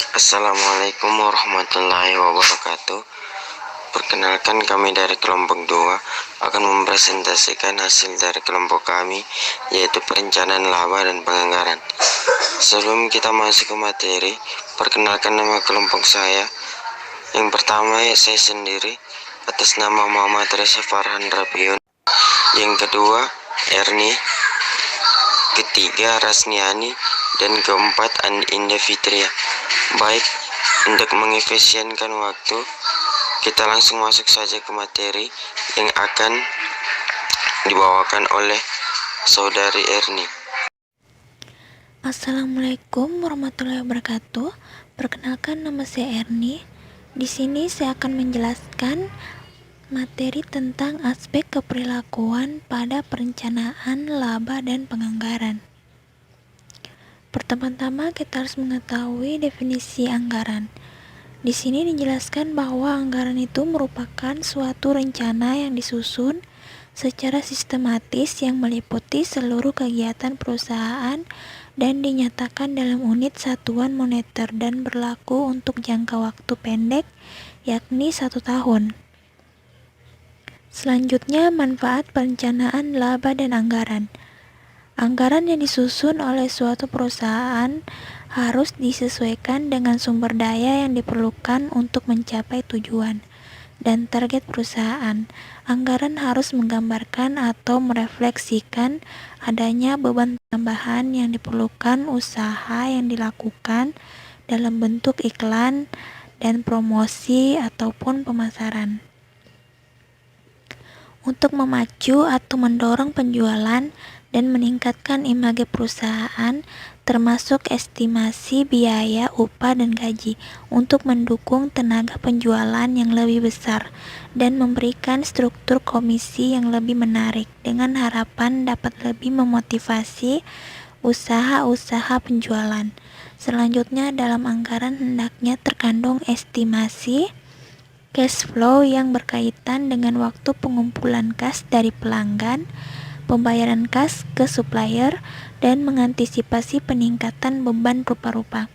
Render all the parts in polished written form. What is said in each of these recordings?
Assalamualaikum warahmatullahi wabarakatuh. Perkenalkan, kami dari kelompok 2 akan mempresentasikan hasil dari kelompok kami, yaitu perencanaan laba dan penganggaran. Sebelum kita masuk ke materi, perkenalkan nama kelompok saya. Yang pertama, saya sendiri atas nama Muhammad Reza Farhan Rabiun. Yang kedua, Erni. Ketiga, Rasniani. Dan keempat, Indah Fitria. Baik, untuk mengefisienkan waktu, kita langsung masuk saja ke materi yang akan dibawakan oleh saudari Erni. Assalamualaikum warahmatullahi wabarakatuh. Perkenalkan, nama saya Erni. Di sini saya akan menjelaskan materi tentang aspek keperilakuan pada perencanaan laba dan penganggaran. Pertama-tama kita harus mengetahui definisi anggaran. Di sini dijelaskan bahwa anggaran itu merupakan suatu rencana yang disusun secara sistematis yang meliputi seluruh kegiatan perusahaan dan dinyatakan dalam unit satuan moneter dan berlaku untuk jangka waktu pendek, yakni 1 tahun. Selanjutnya, manfaat perencanaan laba dan anggaran. Anggaran yang disusun oleh suatu perusahaan harus disesuaikan dengan sumber daya yang diperlukan untuk mencapai tujuan dan target perusahaan. Anggaran harus menggambarkan atau merefleksikan adanya beban tambahan yang diperlukan usaha yang dilakukan dalam bentuk iklan dan promosi ataupun pemasaran. Untuk memacu atau mendorong penjualan dan meningkatkan image perusahaan, termasuk estimasi biaya upah dan gaji, untuk mendukung tenaga penjualan yang lebih besar dan memberikan struktur komisi yang lebih menarik dengan harapan dapat lebih memotivasi usaha-usaha penjualan. Selanjutnya, dalam anggaran hendaknya terkandung estimasi cash flow yang berkaitan dengan waktu pengumpulan kas dari pelanggan, pembayaran kas ke supplier, dan mengantisipasi peningkatan beban rupa-rupa.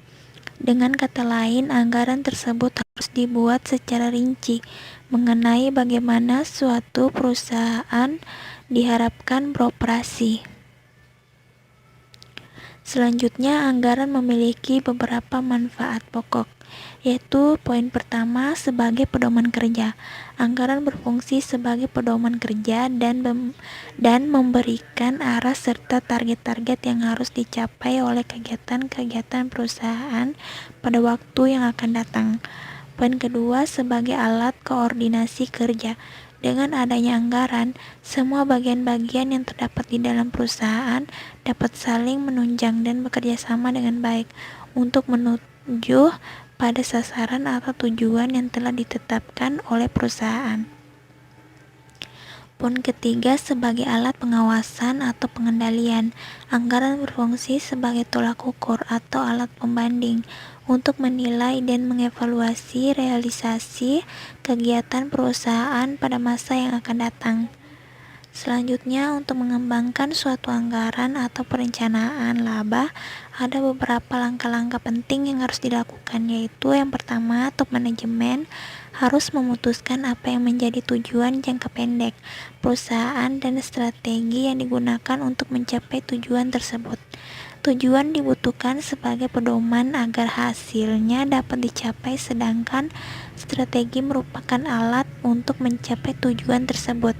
Dengan kata lain, anggaran tersebut harus dibuat secara rinci mengenai bagaimana suatu perusahaan diharapkan beroperasi. Selanjutnya, anggaran memiliki beberapa manfaat pokok, yaitu poin pertama sebagai pedoman kerja. Anggaran berfungsi sebagai pedoman kerja dan memberikan arah serta target-target yang harus dicapai oleh kegiatan-kegiatan perusahaan pada waktu yang akan datang. Poin kedua, sebagai alat koordinasi kerja. Dengan adanya anggaran, semua bagian-bagian yang terdapat di dalam perusahaan dapat saling menunjang dan bekerja sama dengan baik untuk menuju pada sasaran atau tujuan yang telah ditetapkan oleh perusahaan. Poin ketiga, sebagai alat pengawasan atau pengendalian. Anggaran berfungsi sebagai tolak ukur atau alat pembanding untuk menilai dan mengevaluasi realisasi kegiatan perusahaan pada masa yang akan datang. Selanjutnya, untuk mengembangkan suatu anggaran atau perencanaan laba, ada beberapa langkah-langkah penting yang harus dilakukan, yaitu yang pertama, top manajemen harus memutuskan apa yang menjadi tujuan jangka pendek perusahaan dan strategi yang digunakan untuk mencapai tujuan tersebut. Tujuan dibutuhkan sebagai pedoman agar hasilnya dapat dicapai, sedangkan strategi merupakan alat untuk mencapai tujuan tersebut.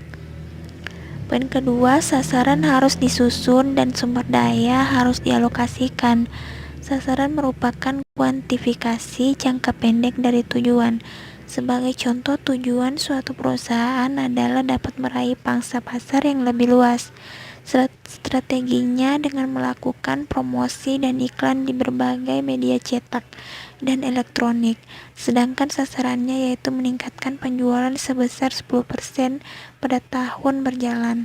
Poin kedua, sasaran harus disusun dan sumber daya harus dialokasikan. Sasaran merupakan kuantifikasi jangka pendek dari tujuan. Sebagai contoh, tujuan suatu perusahaan adalah dapat meraih pangsa pasar yang lebih luas. Strateginya dengan melakukan promosi dan iklan di berbagai media cetak dan elektronik, sedangkan sasarannya yaitu meningkatkan penjualan sebesar 10% pada tahun berjalan.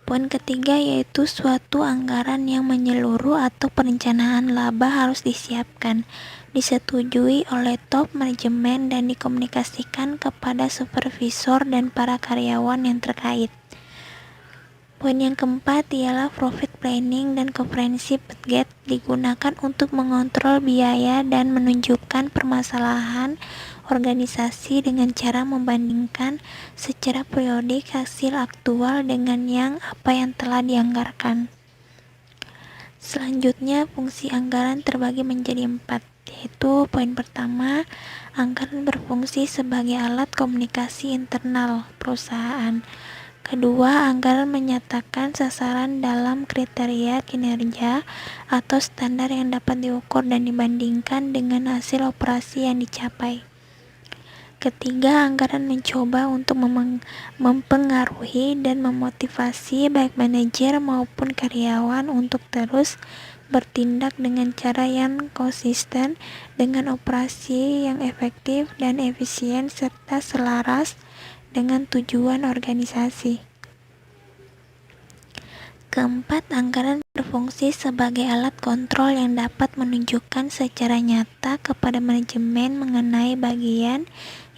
Poin ketiga, yaitu suatu anggaran yang menyeluruh atau perencanaan laba harus disiapkan, disetujui oleh top manajemen dan dikomunikasikan kepada supervisor dan para karyawan yang terkait. Poin yang keempat ialah profit planning dan comprehensive budget digunakan untuk mengontrol biaya dan menunjukkan permasalahan organisasi dengan cara membandingkan secara periodik hasil aktual dengan apa yang telah dianggarkan. Selanjutnya, fungsi anggaran terbagi menjadi 4, yaitu poin pertama, anggaran berfungsi sebagai alat komunikasi internal perusahaan. Kedua, anggaran menyatakan sasaran dalam kriteria kinerja atau standar yang dapat diukur dan dibandingkan dengan hasil operasi yang dicapai. Ketiga, anggaran mencoba untuk mempengaruhi dan memotivasi baik manajer maupun karyawan untuk terus bertindak dengan cara yang konsisten dengan operasi yang efektif dan efisien serta selaras dengan tujuan organisasi. Keempat, anggaran berfungsi sebagai alat kontrol yang dapat menunjukkan secara nyata kepada manajemen mengenai bagian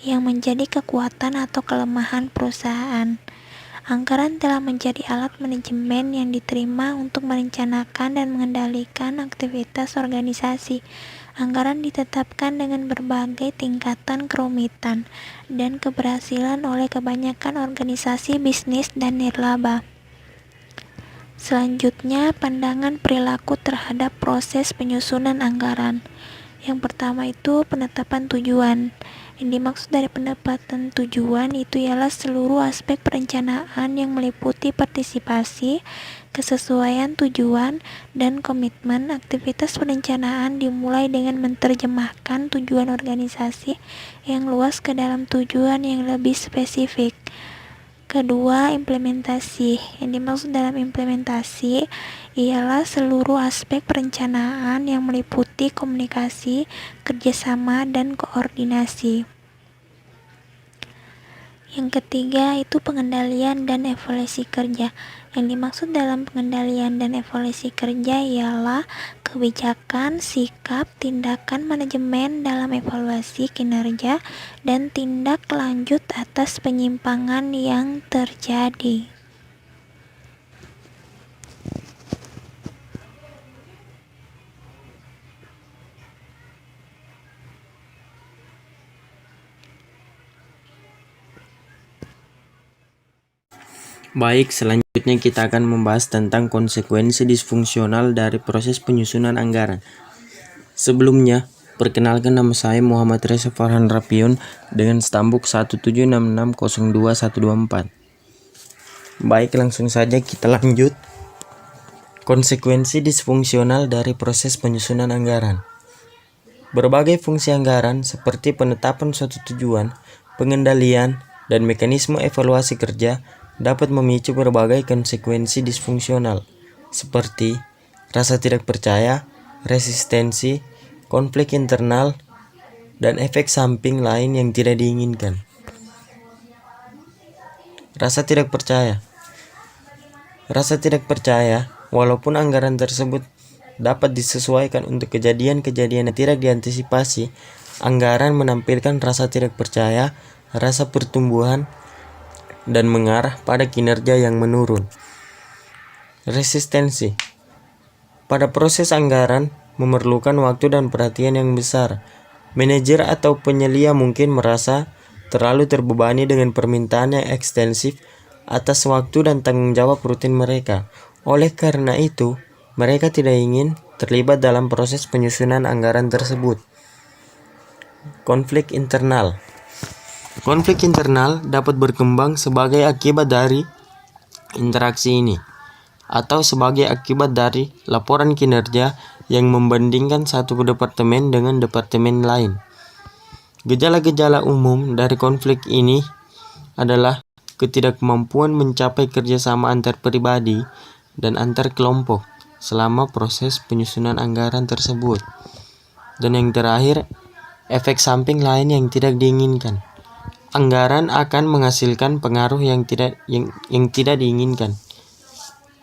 yang menjadi kekuatan atau kelemahan perusahaan. Anggaran telah menjadi alat manajemen yang diterima untuk merencanakan dan mengendalikan aktivitas organisasi. Anggaran ditetapkan dengan berbagai tingkatan kerumitan dan keberhasilan oleh kebanyakan organisasi bisnis dan nirlaba. Selanjutnya, pandangan perilaku terhadap proses penyusunan anggaran. Yang pertama itu penetapan tujuan. Yang dimaksud dari penetapan tujuan itu ialah seluruh aspek perencanaan yang meliputi partisipasi, kesesuaian tujuan, dan komitmen. Aktivitas perencanaan dimulai dengan menerjemahkan tujuan organisasi yang luas ke dalam tujuan yang lebih spesifik. Kedua, implementasi. Yang dimaksud dalam implementasi ialah seluruh aspek perencanaan yang meliputi komunikasi, kerjasama, dan koordinasi. Yang ketiga itu pengendalian dan evaluasi kerja. Yang dimaksud dalam pengendalian dan evaluasi kerja ialah kebijakan, sikap, tindakan manajemen dalam evaluasi kinerja, dan tindak lanjut atas penyimpangan yang terjadi. Baik, selanjutnya kita akan membahas tentang konsekuensi disfungsional dari proses penyusunan anggaran. Sebelumnya, perkenalkan nama saya Muhammad Reza Farhan Rapiun dengan stambuk 176602124. Baik, langsung saja kita lanjut. Konsekuensi disfungsional dari proses penyusunan anggaran. Berbagai fungsi anggaran seperti penetapan suatu tujuan, pengendalian, dan mekanisme evaluasi kerja dapat memicu berbagai konsekuensi disfungsional seperti rasa tidak percaya, resistensi, konflik internal, dan efek samping lain yang tidak diinginkan. Rasa tidak percaya. Rasa tidak percaya, walaupun anggaran tersebut dapat disesuaikan untuk kejadian-kejadian yang tidak diantisipasi, anggaran menampilkan rasa tidak percaya, rasa pertumbuhan, dan mengarah pada kinerja yang menurun. Resistensi. Pada proses anggaran memerlukan waktu dan perhatian yang besar. Manajer atau penyelia mungkin merasa terlalu terbebani dengan permintaan yang ekstensif atas waktu dan tanggung jawab rutin mereka. Oleh karena itu, mereka tidak ingin terlibat dalam proses penyusunan anggaran tersebut. Konflik internal. Konflik internal dapat berkembang sebagai akibat dari interaksi ini, atau sebagai akibat dari laporan kinerja yang membandingkan satu departemen dengan departemen lain. Gejala-gejala umum dari konflik ini adalah ketidakmampuan mencapai kerjasama antar pribadi dan antar kelompok selama proses penyusunan anggaran tersebut. Dan yang terakhir, efek samping lain yang tidak diinginkan. Anggaran akan menghasilkan pengaruh yang tidak diinginkan.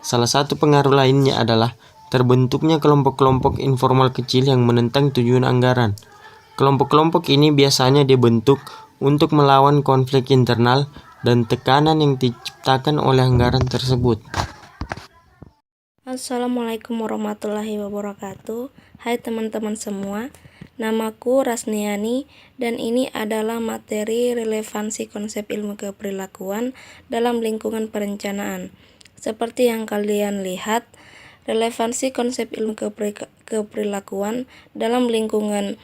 Salah satu pengaruh lainnya adalah terbentuknya kelompok-kelompok informal kecil yang menentang tujuan anggaran. Kelompok-kelompok ini biasanya dibentuk untuk melawan konflik internal dan tekanan yang diciptakan oleh anggaran tersebut. Assalamualaikum warahmatullahi wabarakatuh. Hai teman-teman semua, namaku Rasniani dan ini adalah materi relevansi konsep ilmu keperilakuan dalam lingkungan perencanaan. Seperti yang kalian lihat, relevansi konsep ilmu keperilakuan dalam lingkungan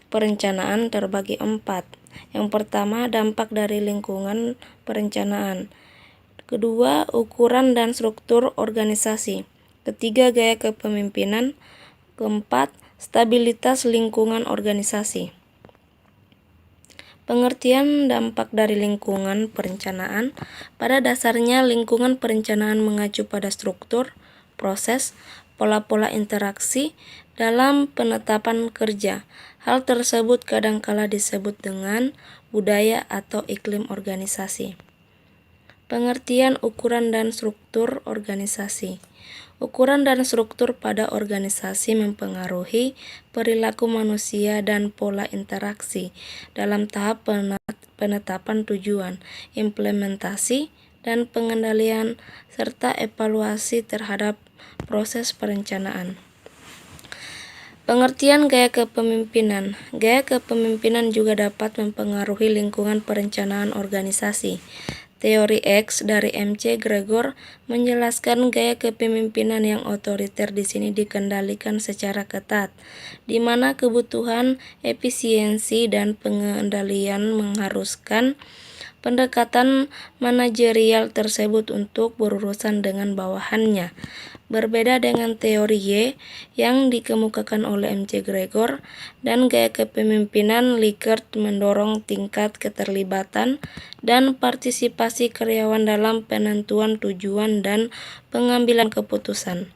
perencanaan terbagi 4. Yang pertama, dampak dari lingkungan perencanaan. Kedua, ukuran dan struktur organisasi. Ketiga, gaya kepemimpinan. Keempat, stabilitas lingkungan organisasi. Pengertian dampak dari lingkungan perencanaan. Pada dasarnya, lingkungan perencanaan mengacu pada struktur, proses, pola-pola interaksi dalam penetapan kerja. Hal tersebut kadangkala disebut dengan budaya atau iklim organisasi. Pengertian ukuran dan struktur organisasi. Ukuran dan struktur pada organisasi mempengaruhi perilaku manusia dan pola interaksi dalam tahap penetapan tujuan, implementasi, dan pengendalian, serta evaluasi terhadap proses perencanaan. Pengertian gaya kepemimpinan. Gaya kepemimpinan juga dapat mempengaruhi lingkungan perencanaan organisasi. Teori X dari M.C. Gregor menjelaskan gaya kepemimpinan yang otoriter di sini dikendalikan secara ketat, di mana kebutuhan, efisiensi, dan pengendalian mengharuskan pendekatan manajerial tersebut untuk berurusan dengan bawahannya. Berbeda dengan teori Y yang dikemukakan oleh M.C. Gregor dan gaya kepemimpinan Likert mendorong tingkat keterlibatan dan partisipasi karyawan dalam penentuan tujuan dan pengambilan keputusan.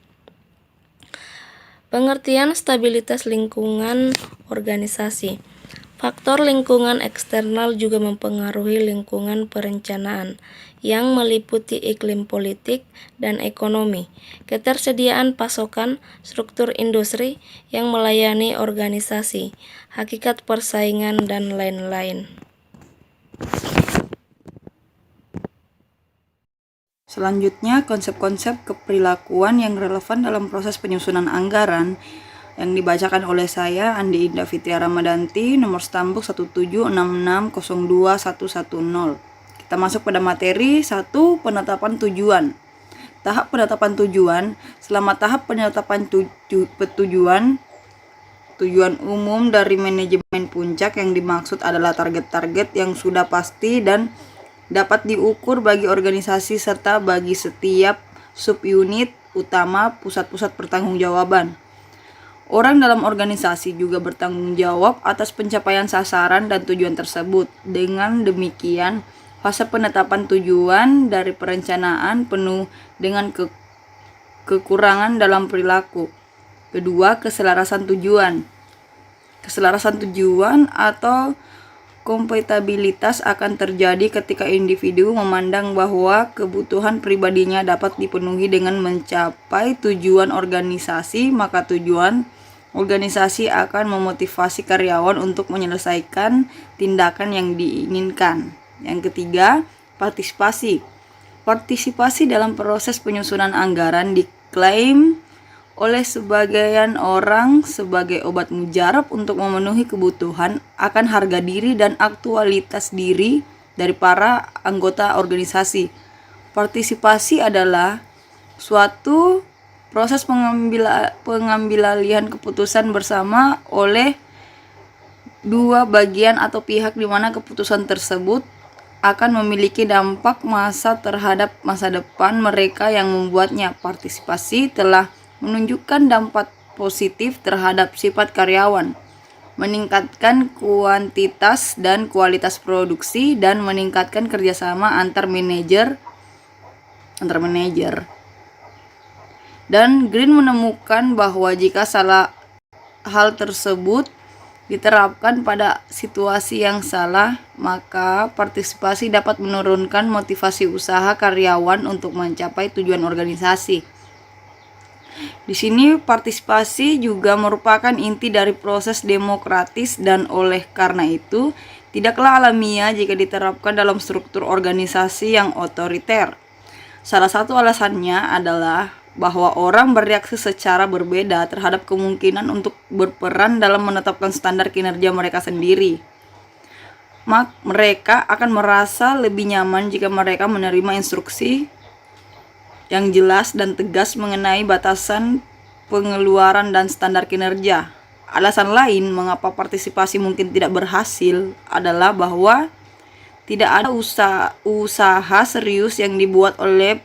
Pengertian stabilitas lingkungan organisasi. Faktor lingkungan eksternal juga mempengaruhi lingkungan perencanaan, yang meliputi iklim politik dan ekonomi, ketersediaan pasokan, struktur industri yang melayani organisasi, hakikat persaingan, dan lain-lain. Selanjutnya, konsep-konsep keperilakuan yang relevan dalam proses penyusunan anggaran yang dibacakan oleh saya, Andi Indah Fitria Ramadanti, nomor stambuk 176602110. Kita masuk pada materi 1, penetapan tujuan. Tahap penetapan tujuan. Selama tahap penetapan tujuan umum dari manajemen puncak yang dimaksud adalah target-target yang sudah pasti dan dapat diukur bagi organisasi serta bagi setiap subunit utama pusat-pusat pertanggungjawaban. Orang dalam organisasi juga bertanggung jawab atas pencapaian sasaran dan tujuan tersebut. Dengan demikian, fase penetapan tujuan dari perencanaan penuh dengan kekurangan dalam perilaku. Kedua, keselarasan tujuan. Keselarasan tujuan atau kompatibilitas akan terjadi ketika individu memandang bahwa kebutuhan pribadinya dapat dipenuhi dengan mencapai tujuan organisasi, maka tujuan organisasi akan memotivasi karyawan untuk menyelesaikan tindakan yang diinginkan. Yang ketiga, partisipasi. Partisipasi dalam proses penyusunan anggaran diklaim oleh sebagian orang sebagai obat mujarab untuk memenuhi kebutuhan akan harga diri dan aktualitas diri dari para anggota organisasi. Partisipasi adalah suatu proses pengambilalihan keputusan bersama oleh dua bagian atau pihak di mana keputusan tersebut akan memiliki dampak terhadap masa depan mereka yang membuatnya. Partisipasi telah menunjukkan dampak positif terhadap sifat karyawan, meningkatkan kuantitas dan kualitas produksi, dan meningkatkan kerjasama antar manajer. Dan Green menemukan bahwa jika salah hal tersebut diterapkan pada situasi yang salah, maka partisipasi dapat menurunkan motivasi usaha karyawan untuk mencapai tujuan organisasi. Di sini partisipasi juga merupakan inti dari proses demokratis dan oleh karena itu tidaklah alamiah jika diterapkan dalam struktur organisasi yang otoriter. Salah satu alasannya adalah bahwa orang bereaksi secara berbeda terhadap kemungkinan untuk berperan dalam menetapkan standar kinerja mereka sendiri. Mereka akan merasa lebih nyaman jika mereka menerima instruksi yang jelas dan tegas mengenai batasan pengeluaran dan standar kinerja. Alasan lain mengapa partisipasi mungkin tidak berhasil adalah bahwa tidak ada usaha serius yang dibuat oleh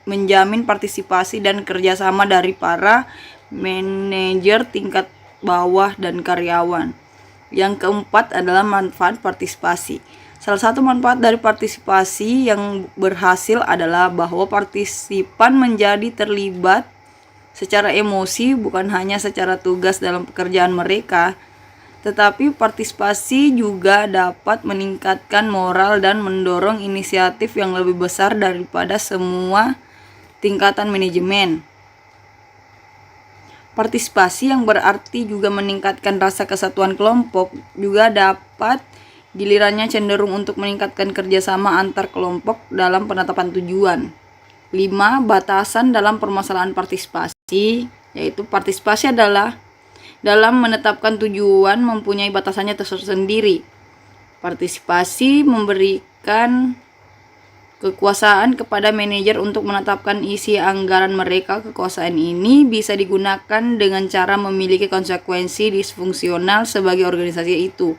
menjamin partisipasi dan kerjasama dari para manajer tingkat bawah dan karyawan. Yang keempat adalah manfaat partisipasi. Salah satu manfaat dari partisipasi yang berhasil adalah bahwa partisipan menjadi terlibat secara emosi bukan hanya secara tugas dalam pekerjaan mereka, tetapi partisipasi juga dapat meningkatkan moral dan mendorong inisiatif yang lebih besar daripada semua tingkatan manajemen. Partisipasi yang berarti juga meningkatkan rasa kesatuan kelompok juga dapat gilirannya cenderung untuk meningkatkan kerjasama antar kelompok dalam penetapan tujuan. 5. Batasan dalam permasalahan partisipasi, yaitu partisipasi adalah dalam menetapkan tujuan mempunyai batasannya tersendiri. Partisipasi memberikan kekuasaan kepada manajer untuk menetapkan isi anggaran mereka. Kekuasaan ini bisa digunakan dengan cara memiliki konsekuensi disfungsional sebagai organisasi itu.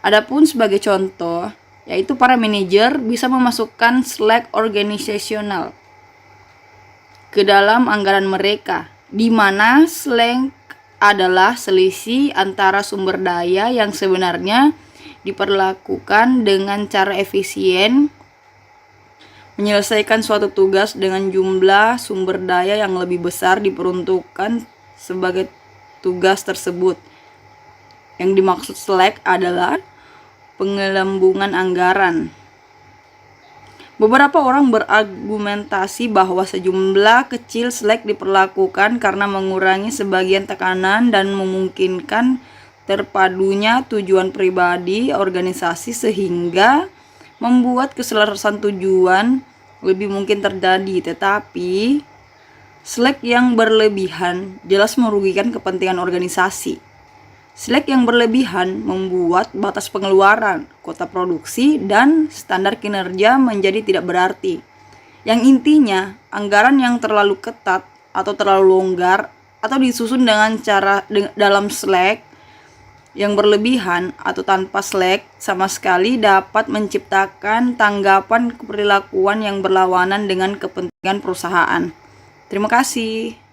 Adapun sebagai contoh, yaitu para manajer bisa memasukkan slack organisasional ke dalam anggaran mereka, di mana slack adalah selisih antara sumber daya yang sebenarnya diperlakukan dengan cara efisien menyelesaikan suatu tugas dengan jumlah sumber daya yang lebih besar diperuntukkan sebagai tugas tersebut. Yang dimaksud slack adalah penggelembungan anggaran. Beberapa orang berargumentasi bahwa sejumlah kecil slack diperlakukan karena mengurangi sebagian tekanan dan memungkinkan terpadunya tujuan pribadi organisasi sehingga membuat keselarasan tujuan lebih mungkin terjadi. Tetapi slack yang berlebihan jelas merugikan kepentingan organisasi. Slack yang berlebihan membuat batas pengeluaran, kuota produksi, dan standar kinerja menjadi tidak berarti. Yang intinya, anggaran yang terlalu ketat atau terlalu longgar atau disusun dengan cara dalam slack yang berlebihan atau tanpa slack sama sekali dapat menciptakan tanggapan keperilakuan yang berlawanan dengan kepentingan perusahaan. Terima kasih.